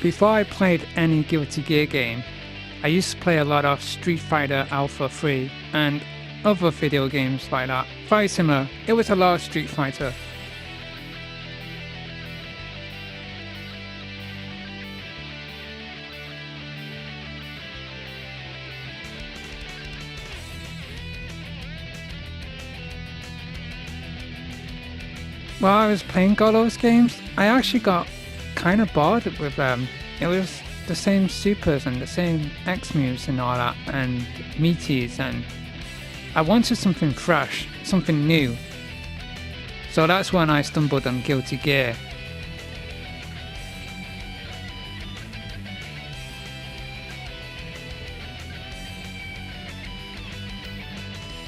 Before I played any Guilty Gear game, I used to play a lot of Street Fighter Alpha 3 and other video games like that. Very similar. It was a lot of Street Fighter. While I was playing all those games, I actually got kind of bored with them. It was the same supers and the same X moves and all that, and meaties, and I wanted something fresh, something new. So that's when I stumbled on Guilty Gear.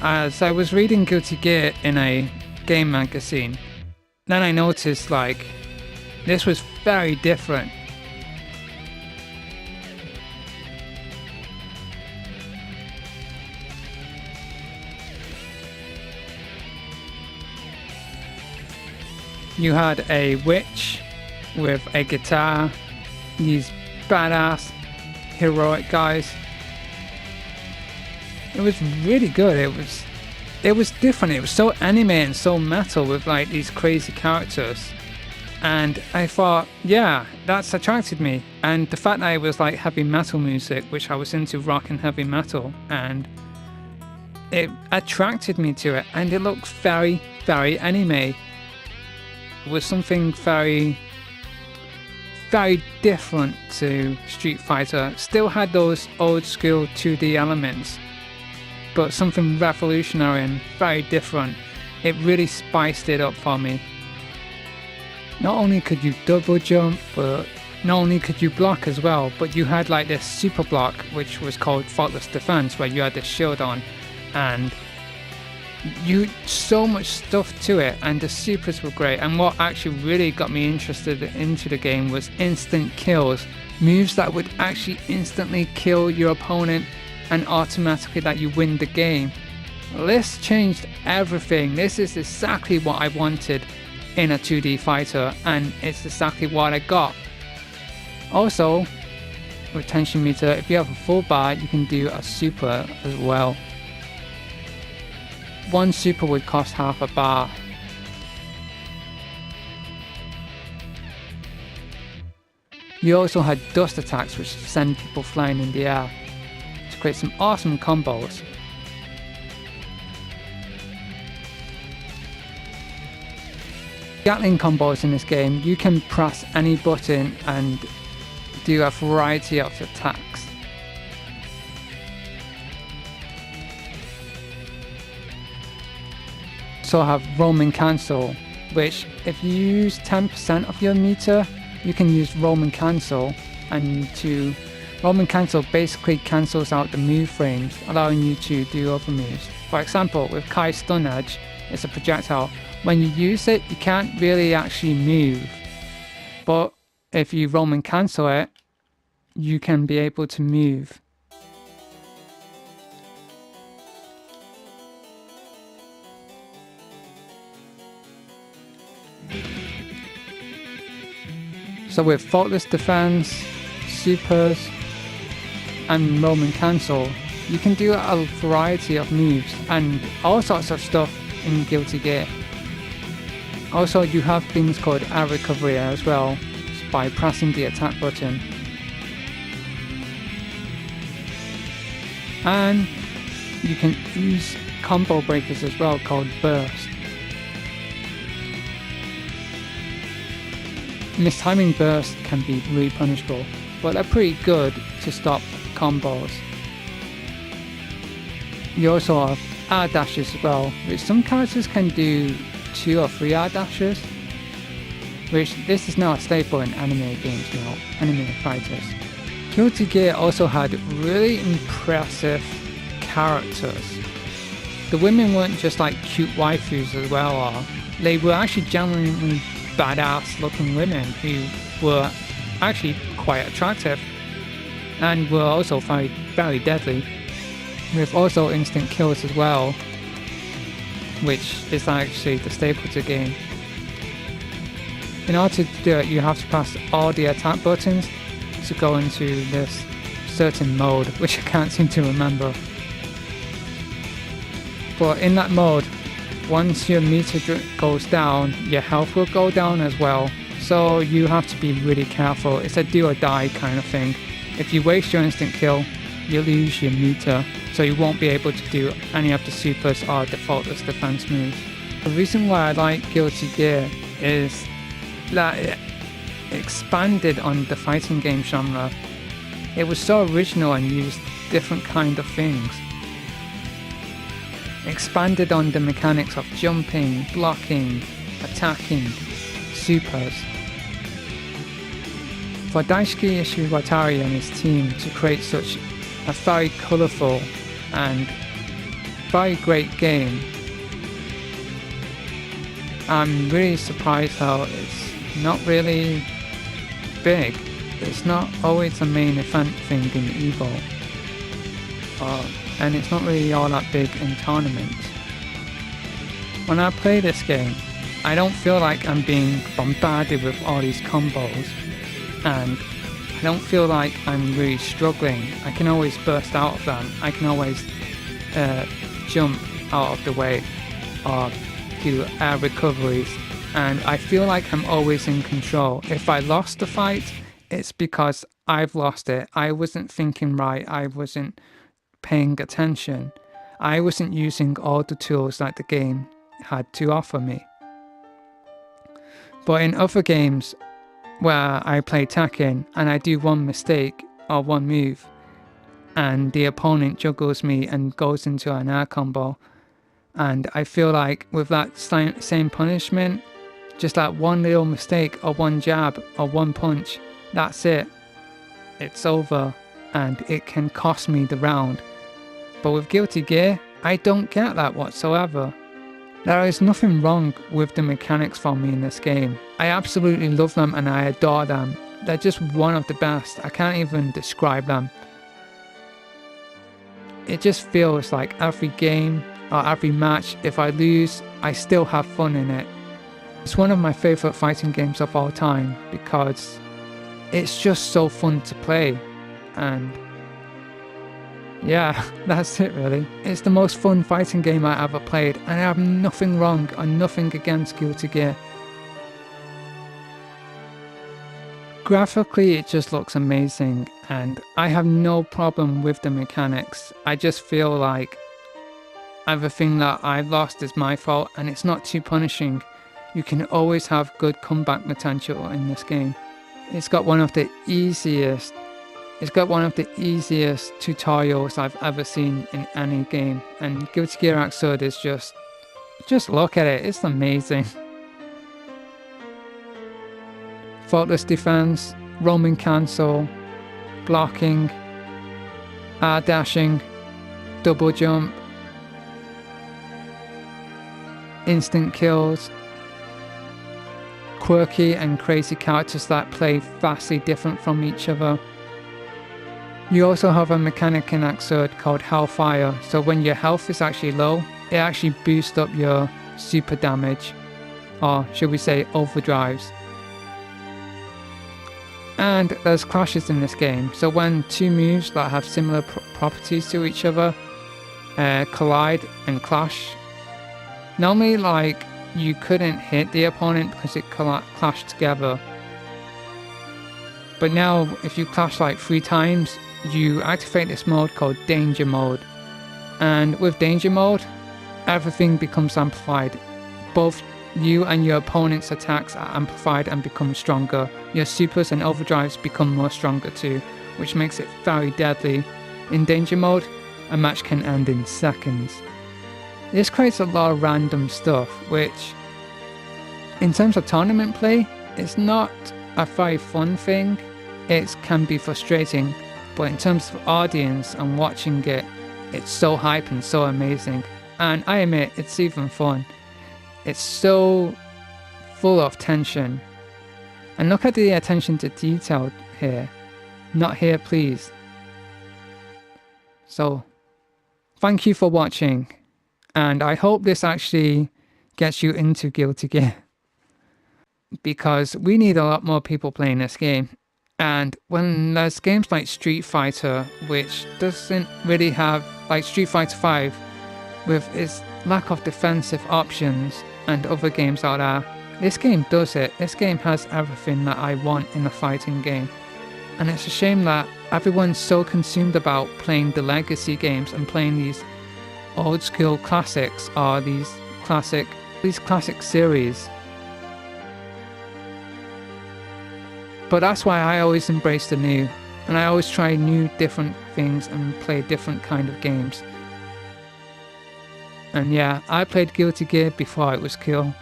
As I was reading Guilty Gear in a game magazine, then I noticed like this was very different. You had a witch with a guitar, these badass heroic guys. It was really good. It was different. It was so anime and so metal with like these crazy characters. And I thought, yeah, that's attracted me. And the fact that it was like heavy metal music, which I was into rock and heavy metal, and it attracted me to it. And it looked very, very anime. It was something very, very different to Street Fighter. Still had those old school 2D elements, but something revolutionary and very different. It really spiced it up for me. Not only could you double jump, but not only could you block as well, but you had like this super block which was called Faultless Defense, where you had this shield on, and so much stuff to it, and the supers were great. And what actually really got me interested into the game was instant kills, moves that would actually instantly kill your opponent and automatically that you win the game. This changed everything. This is exactly what I wanted in a 2D fighter, and it's exactly what I got. Also, with tension meter, if you have a full bar, you can do a super as well. One super would cost half a bar. You also had dust attacks which send people flying in the air to create some awesome combos. Gatling combos in this game, you can press any button and do a variety of attacks. Also have Roman Cancel, which if you use 10% of your meter, you can use Roman Cancel, and Roman Cancel basically cancels out the move frames, allowing you to do other moves. For example, with Kai's Stun Edge, it's a projectile. When you use it, you can't really actually move, but if you Roman Cancel it, you can be able to move. So with Faultless Defense, Supers, and Roman Cancel, you can do a variety of moves and all sorts of stuff in Guilty Gear. Also, you have things called air recovery as well, by pressing the attack button. And you can use combo breakers as well, called burst. Mistiming burst can be really punishable, but they're pretty good to stop combos. You also have air dashes as well, which some characters can do 2 or 3 air dashes, which this is now a staple in anime games now, anime fighters. Guilty Gear also had really impressive characters. The women weren't just like cute waifus as well, or they were actually genuinely badass looking women who were actually quite attractive and were also very, very deadly, with also instant kills as well, which is actually the staple to the game. In order to do it, you have to press all the attack buttons, to go into this certain mode, which I can't seem to remember. But in that mode, once your meter goes down, your health will go down as well. So you have to be really careful. It's a do or die kind of thing. If you waste your instant kill, you lose your meter, so you won't be able to do any of the supers or defaultless defense moves. The reason why I like Guilty Gear is that it expanded on the fighting game genre. It was so original and used different kind of things. Expanded on the mechanics of jumping, blocking, attacking, supers. For Daisuke Ishiwatari and his team to create such a very colourful and very great game, I'm really surprised how it's not really big. It's not always a main event thing in Evo. And it's not really all that big in tournaments. When I play this game, I don't feel like I'm being bombarded with all these combos, and I don't feel like I'm really struggling. I can always burst out of them. I can always jump out of the way or do air recoveries, and I feel like I'm always in control. If I lost the fight, it's because I've lost it. I wasn't thinking right. I wasn't paying attention. I wasn't using all the tools that the game had to offer me. But in other games where I play Tekken and I do one mistake or one move and the opponent juggles me and goes into an air combo, and I feel like with that same punishment, just that one little mistake or one jab or one punch, that's it. It's over and it can cost me the round. But with Guilty Gear, I don't get that whatsoever. There is nothing wrong with the mechanics for me in this game. I absolutely love them and I adore them. They're just one of the best. I can't even describe them. It just feels like every game or every match, if I lose, I still have fun in it. It's one of my favourite fighting games of all time because it's just so fun to play. And yeah, that's it really. It's the most fun fighting game I ever played, and I have nothing wrong and nothing against Guilty Gear. Graphically, it just looks amazing, and I have no problem with the mechanics. I just feel like everything that I've lost is my fault, and it's not too punishing. You can always have good comeback potential in this game. It's got one of the easiest tutorials I've ever seen in any game, and Guilty Gear Xrd is just look at it, it's amazing. Faultless defense, roaming cancel, blocking, air dashing, double jump, instant kills, quirky and crazy characters that play vastly different from each other. You also have a mechanic in Xrd called Hellfire, so when your health is actually low, it actually boosts up your super damage, or should we say overdrives. And there's clashes in this game, so when two moves that have similar properties to each other collide and clash, normally like you couldn't hit the opponent because it clashed together. But now if you clash like 3 times, you activate this mode called Danger Mode. And with Danger Mode, everything becomes amplified. Both you and your opponent's attacks are amplified and become stronger. Your supers and overdrives become more stronger too, which makes it very deadly. In Danger Mode, a match can end in seconds. This creates a lot of random stuff, which, in terms of tournament play, it's not a very fun thing. It can be frustrating, but in terms of audience and watching it, it's so hype and so amazing. And I admit, it's even fun. It's so full of tension. And look at the attention to detail here. Not here, please. So, thank you for watching. And I hope this actually gets you into Guilty Gear, because we need a lot more people playing this game. And when there's games like Street Fighter, which doesn't really have, like Street Fighter 5, with its lack of defensive options and other games out there, this game does it. This game has everything that I want in a fighting game. And it's a shame that everyone's so consumed about playing the legacy games and playing these old school classics or these classic series. But that's why I always embrace the new, and I always try new different things and play different kind of games. And yeah, I played Guilty Gear before it was cool.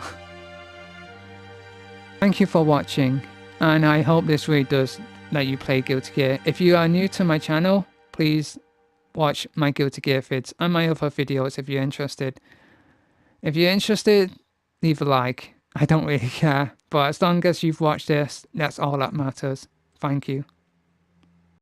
Thank you for watching, and I hope this really does let you play Guilty Gear. If you are new to my channel, please watch my Guilty Gear vids and my other videos if you're interested. If you're interested, leave a like. I don't really care, but as long as you've watched this, that's all that matters. Thank you.